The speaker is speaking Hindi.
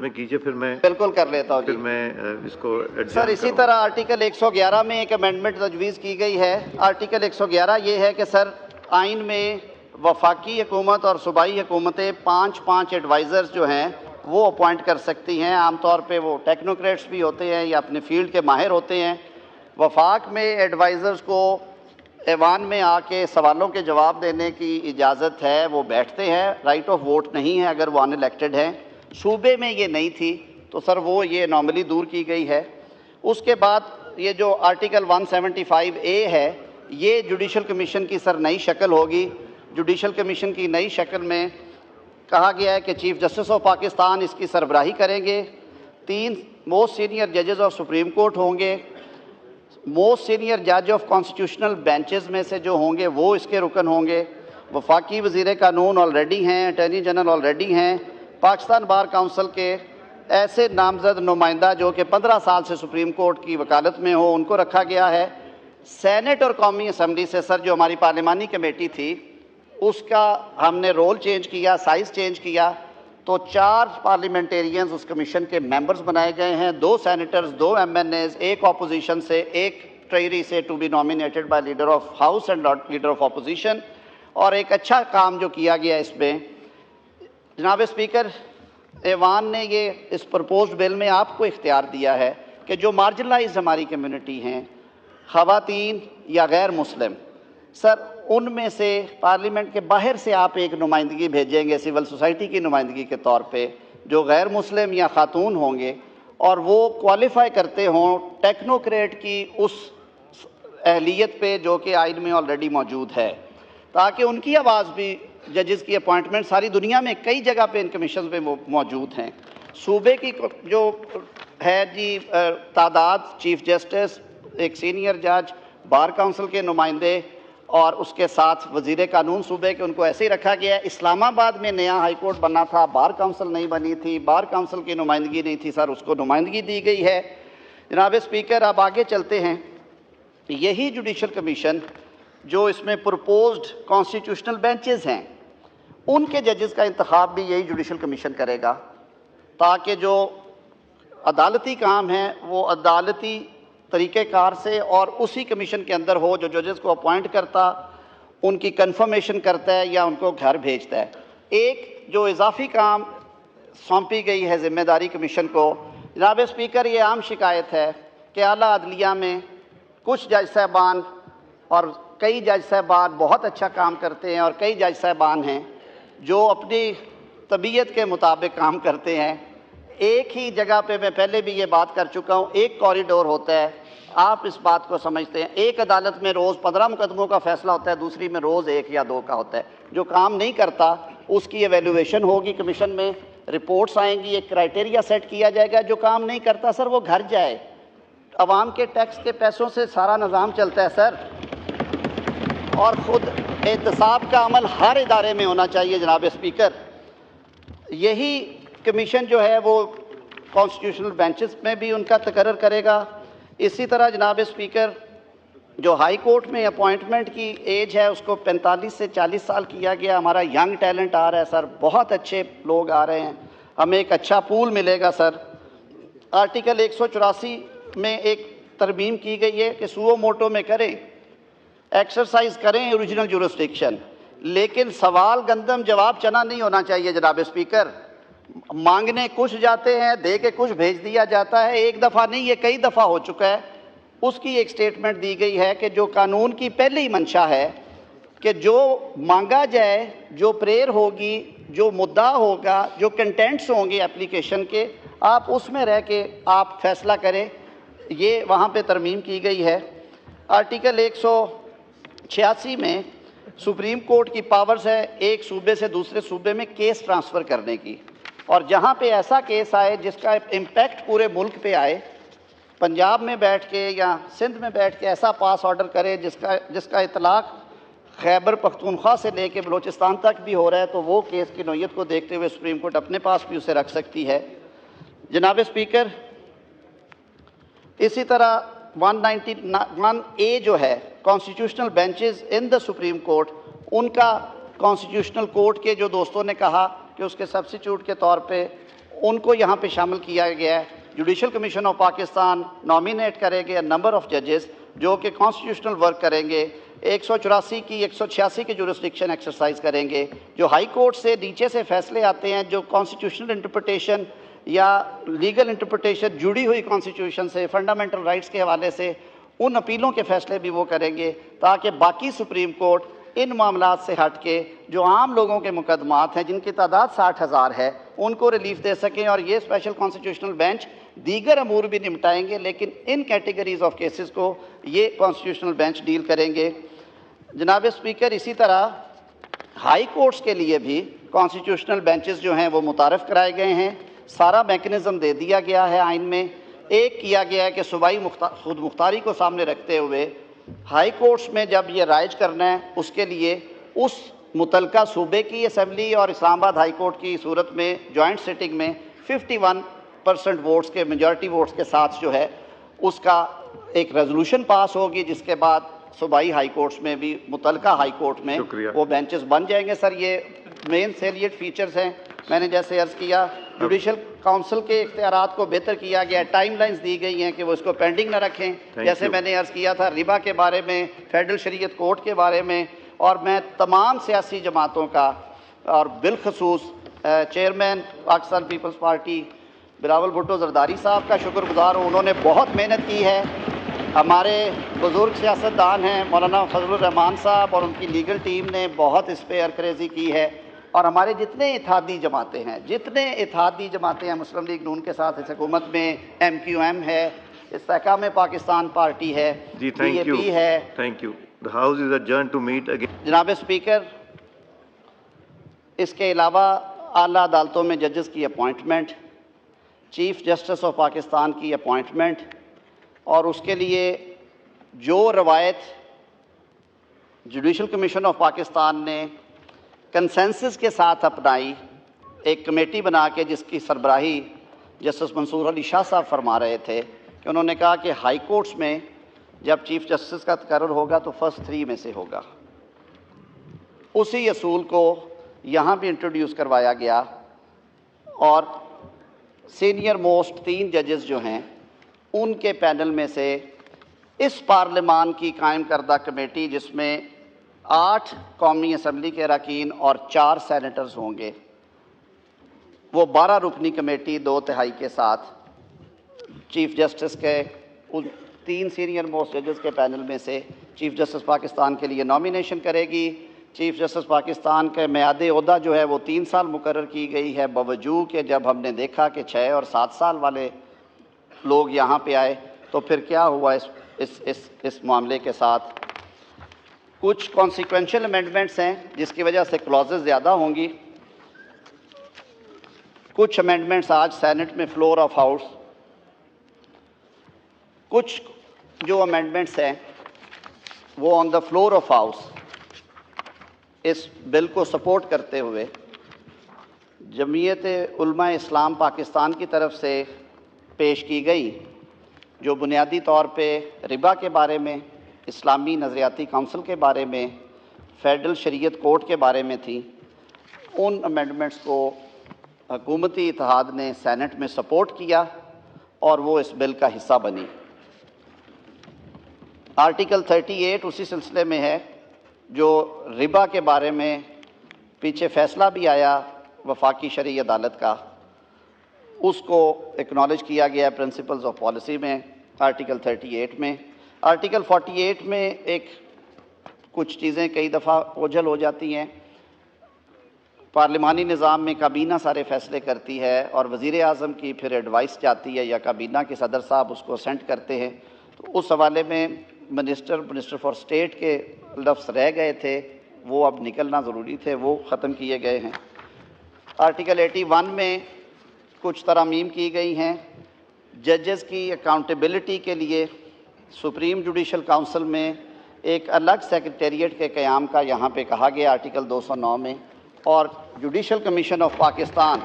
में कीजिए, फिर मैं बिल्कुल कर लेता हूँ। फिर मैं इसको सर इसी तरह आर्टिकल 111 में एक अमेंडमेंट तजवीज़ की गई है। आर्टिकल 111 ये है कि सर आइन में वफाकी हुकूमत और सूबाई हुकूमतें 5-5 एडवाइज़र्स जो हैं वो अपॉइंट कर सकती हैं। आमतौर पे वो टेक्नोक्रेट्स भी होते हैं या अपने फील्ड के माहिर होते हैं। वफाक में एडवाइज़र्स को ऐवान में आके सवालों के जवाब देने की इजाज़त है, वो बैठते हैं, राइट ऑफ वोट नहीं है अगर वो अनइलेक्टेड हैं। सूबे में ये नहीं थी, तो सर वो ये नॉर्मली दूर की गई है। उसके बाद ये जो आर्टिकल 175A है, ये जुडिशल कमीशन की सर नई शक्ल होगी। जुडिशल कमीशन की नई शक्ल में कहा गया है कि चीफ जस्टिस ऑफ पाकिस्तान इसकी सरबराही करेंगे। 3 मोस्ट सीनियर जजेस ऑफ सुप्रीम कोर्ट होंगे। मोस्ट सीनियर जज ऑफ कॉन्स्टिट्यूशनल बेंचेस में से जो होंगे वो इसके रुकन होंगे। वफाकी वज़ीर कानून ऑलरेडी हैं, अटॉर्नी जनरल ऑलरेडी हैं। पाकिस्तान बार काउंसिल के ऐसे नामजद नुमाइंदा जो कि 15 साल से सुप्रीम कोर्ट की वकालत में हो, उनको रखा गया है। सेनेट और कौमी असम्बली से सर जो हमारी पार्लिमानी कमेटी थी उसका हमने रोल चेंज किया, साइज़ चेंज किया, तो 4 पार्लियामेंटेरियंस उस कमीशन के मेंबर्स बनाए गए हैं। 2 सेनेटर्स, 2 MNAs, 1 ऑपोजिशन से, 1 ट्रेरी से to be nominated by leader of house and leader of opposition. और एक अच्छा काम जो किया गया इसमें, जनाब स्पीकर, ऐवान ने ये इस प्रपोज्ड बिल में आपको इख्तियार दिया है कि जो मार्जिनलाइज हमारी कम्युनिटी हैं, ख़वातीन या गैर मुस्लिम, सर उनमें से पार्लियामेंट के बाहर से आप एक नुमाइंदगी भेजेंगे सिविल सोसाइटी की नुमाइंदगी के तौर पे, जो गैर मुस्लिम या ख़ातून होंगे और वो क्वालिफ़ाई करते हों टेक्नोक्रेट की उस अहलियत पे जो कि आइन में ऑलरेडी मौजूद है, ताकि उनकी आवाज़ भी, जजेस की अपॉइंटमेंट सारी दुनिया में कई जगह पे इन कमीशन में मौजूद हैं। सूबे की जो है जी तादाद, चीफ जस्टिस, एक सीनियर जज, बार काउंसिल के नुमाइंदे और उसके साथ वज़ीर कानून सूबे के, उनको ऐसे ही रखा गया है। इस्लामाबाद में नया हाई कोर्ट बना था, बार काउंसिल नहीं बनी थी, बार काउंसिल की नुमाइंदगी नहीं थी, सर उसको नुमाइंदगी दी गई है। जनाब स्पीकर, अब आगे चलते हैं। यही जुडिशल कमीशन जो इसमें प्रपोज्ड कॉन्स्टिट्यूशनल बेंचेस हैं, उनके जजेस का इंतखाब भी यही जुडिशल कमीशन करेगा, ताकि जो अदालती काम है वो अदालती तरीक़ेकार से और उसी कमीशन के अंदर हो, जो जजेस को अपॉइंट करता, उनकी कंफर्मेशन करता है या उनको घर भेजता है। एक जो इजाफी काम सौंपी गई है ज़िम्मेदारी कमीशन को, जनाब स्पीकर, ये आम शिकायत है कि आला अदलिया में कुछ जज साहबान और कई जज साहबान बहुत अच्छा काम करते हैं और कई जज साहबान हैं जो अपनी तबीयत के मुताबिक काम करते हैं। एक ही जगह पे, मैं पहले भी ये बात कर चुका हूँ, एक कॉरिडोर होता है, आप इस बात को समझते हैं। एक अदालत में रोज़ 15 मुकदमों का फैसला होता है, दूसरी में रोज़ 1 या 2 का होता है। जो काम नहीं करता उसकी एवेल्यूएशन होगी कमीशन में, रिपोर्ट्स आएंगी, एक क्राइटेरिया सेट किया जाएगा। जो काम नहीं करता सर वो घर जाए। अवाम के टैक्स के पैसों से सारा निज़ाम चलता है सर, और ख़ुद एहतसाब का अमल हर इदारे में होना चाहिए। जनाब स्पीकर, यही कमीशन जो है वो कॉन्स्टिट्यूशनल बेंचेस में भी उनका तकर्रर करेगा। इसी तरह जनाब स्पीकर, जो हाई कोर्ट में अपॉइंटमेंट की एज है उसको 45 से 40 साल किया गया। हमारा यंग टैलेंट आ रहा है सर, बहुत अच्छे लोग आ रहे हैं, हमें एक अच्छा पूल मिलेगा सर। आर्टिकल 184 में एक तरमीम की गई है कि सुओ मोटो में करें, एक्सरसाइज करें ओरिजिनल जुरिस्डिक्शन, लेकिन सवाल गंदम जवाब चना नहीं होना चाहिए। जनाब स्पीकर, मांगने कुछ जाते हैं, दे के कुछ भेज दिया जाता है। एक दफ़ा नहीं, ये कई दफ़ा हो चुका है। उसकी एक स्टेटमेंट दी गई है कि जो कानून की पहली मंशा है कि जो मांगा जाए, जो प्रेयर होगी, जो मुद्दा होगा, जो कंटेंट्स होंगे एप्लीकेशन के, आप उसमें रह के आप फैसला करें। ये वहाँ पे तरमीम की गई है। आर्टिकल 186 में सुप्रीम कोर्ट की पावर्स है एक सूबे से दूसरे सूबे में केस ट्रांसफ़र करने की, और जहाँ पे ऐसा केस आए जिसका इम्पैक्ट पूरे मुल्क पे आए, पंजाब में बैठ के या सिंध में बैठ के ऐसा पास ऑर्डर करे जिसका इतलाक़ खैबर पख्तूनख्वा से लेके बलूचिस्तान तक भी हो रहा है, तो वो केस की नौयत को देखते हुए सुप्रीम कोर्ट अपने पास भी उसे रख सकती है। जनाब स्पीकर, इसी तरह 191A जो है constitutional benches in the supreme court, उनका कॉन्स्टिट्यूशनल कोर्ट के जो दोस्तों ने कहा कि उसके सब्सिट्यूट के तौर पे उनको यहाँ पे शामिल किया गया है। Judicial commission of Pakistan nominate करेंगे नंबर ऑफ जजेस जो कि कॉन्स्टिट्यूशनल वर्क करेंगे, 184 की 186 की जुरिस्डिक्शन एक्सरसाइज करेंगे। जो हाई कोर्ट से नीचे से फैसले आते हैं, जो कॉन्स्टिट्यूशनल इंटरप्रिटेशन या लीगल इंटरप्रिटेशन जुड़ी हुई कॉन्स्टिट्यूशन से, फंडामेंटल राइट्स के हवाले से, उन अपीलों के फैसले भी वो करेंगे, ताकि बाकी सुप्रीम कोर्ट इन मामलात से हट के जो आम लोगों के मुकदमात हैं जिनकी तादाद 60,000 है उनको रिलीफ दे सकें। और ये स्पेशल कॉन्स्टिट्यूशनल बेंच दीगर अमूर भी निपटाएंगे, लेकिन इन कैटेगरीज ऑफ केसेस को ये कॉन्स्टिट्यूशनल बेंच डील करेंगे। जनाब स्पीकर, इसी तरह हाई कोर्ट्स के लिए भी कॉन्स्टिट्यूशनल बेंचेस जो हैं वो मुतारफ़ कराए गए हैं। सारा मैकेनिज़्म दे दिया गया है आइन में। एक किया गया है कि सूबाई खुद मुख्तारी को सामने रखते हुए हाई कोर्ट्स में जब ये राइज करना है, उसके लिए उस मुतलका सूबे की असम्बली और इस्लामाबाद हाई कोर्ट की सूरत में जॉइंट सिटिंग में 51% वोट्स के मेजॉरिटी वोट्स के साथ जो है उसका एक रेजोल्यूशन पास होगी, जिसके बाद सूबाई हाई कोर्ट्स में भी मुतलका हाई कोर्ट में वो बेंचेस बन जाएंगे। सर, ये मेन सेलिएट फीचर्स हैं। मैंने जैसे अर्ज़ किया, जुडिशल काउंसिल के इख्तियारात को बेहतर किया गया, टाइमलाइंस दी गई हैं कि वो इसको पेंडिंग ना रखें। जैसे मैंने अर्ज़ किया था रिबा के बारे में, फेडरल शरीयत कोर्ट के बारे में, और मैं तमाम सियासी जमातों का और बिलखसूस चेयरमैन पाकिस्तान पीपल्स पार्टी बिलावल भुट्टो जरदारी साहब का शुक्रगुजार हूँ। उन्होंने बहुत मेहनत की है। हमारे बुज़ुर्ग सियासतदान हैं मौलाना फजलुर रहमान साहब और उनकी लीगल टीम ने बहुत इस पर अरकरेज़ी की है। और हमारे जितने इत्तेहादी जमातें हैं मुस्लिम लीग नून के साथ इस हुकूमत में, MQM है, इस्तेहकाम पाकिस्तान पार्टी है, BAP है। Thank you. The house is adjourn to meet again. जनाब स्पीकर, इसके अलावा आला अदालतों में जजेस की appointment, chief justice of Pakistan की अपॉइंटमेंट, और उसके लिए जो रवायत जुडिशल कमीशन ऑफ पाकिस्तान ने कंसेंसस के साथ अपनाई, एक कमेटी बना के जिसकी सरबराही जस्टिस मंसूर अली शाह साहब फरमा रहे थे कि उन्होंने कहा कि हाई कोर्ट्स में जब चीफ जस्टिस का तकर्रुर होगा तो फर्स्ट 3 में से होगा। उसी असूल को यहाँ भी इंट्रोड्यूस करवाया गया और सीनियर मोस्ट 3 जजेस जो हैं उनके पैनल में से इस पार्लिमान की कायम करदा कमेटी, जिसमें 8 कौमी असम्बली के अरकान और 4 सेनेटर्स होंगे, वो 12 रुकनी कमेटी 2/3 के साथ चीफ जस्टिस के उन 3 सीनियर मोस्ट जजेस के पैनल में से चीफ जस्टिस पाकिस्तान के लिए नॉमिनेशन करेगी। चीफ जस्टिस पाकिस्तान के म्याद ओहदा जो है वो 3 साल मुकर्रर की गई है, बावजूद कि जब हमने देखा कि 6 और 7 साल वाले लोग यहाँ पे आए तो फिर क्या हुआ इस मामले के साथ। कुछ कॉन्सिक्वेंशियल अमेंडमेंट्स हैं जिसकी वजह से क्लॉजेस ज़्यादा होंगी। कुछ अमेंडमेंट्स आज सेनेट में फ्लोर ऑफ हाउस, कुछ जो अमेंडमेंट्स हैं वो on the floor of house इस बिल को सपोर्ट करते हुए जमीयत उलमा इस्लाम पाकिस्तान की तरफ से पेश की गई, जो बुनियादी तौर पे रिबा के बारे में, इस्लामी नज़रियाती काउंसिल के बारे में, फेडरल शरीयत कोर्ट के बारे में थी। उन अमेंडमेंट्स को हुकूमती इत्तेहाद ने सेनेट में सपोर्ट किया और वो इस बिल का हिस्सा बनी। आर्टिकल 38 उसी सिलसिले में है, जो रिबा के बारे में पीछे फ़ैसला भी आया वफाकी शरई अदालत का, उसको एक्नॉलेज किया गया प्रिंसिपल्स ऑफ पॉलिसी में आर्टिकल 38 में। आर्टिकल 48 में एक कुछ चीज़ें कई दफ़ा ओझल हो जाती हैं। पार्लिमानी निज़ाम में काबीना सारे फ़ैसले करती है और वज़ीर आज़म की फिर एडवाइस जाती है या काबीना के सदर साहब उसको सेंड करते हैं। तो उस हवाले में मिनिस्टर फॉर स्टेट के लफ्ज़ रह गए थे, वो अब निकलना ज़रूरी थे, वो ख़त्म किए गए हैं। आर्टिकल 81 में कुछ तरमीम की गई हैं। जजेस की अकाउंटेबिलिटी के लिए सुप्रीम जुडिशल काउंसिल में एक अलग सेक्रेटेरिएट के क़याम का यहाँ पे कहा गया आर्टिकल 209 में, और जुडिशल कमीशन ऑफ पाकिस्तान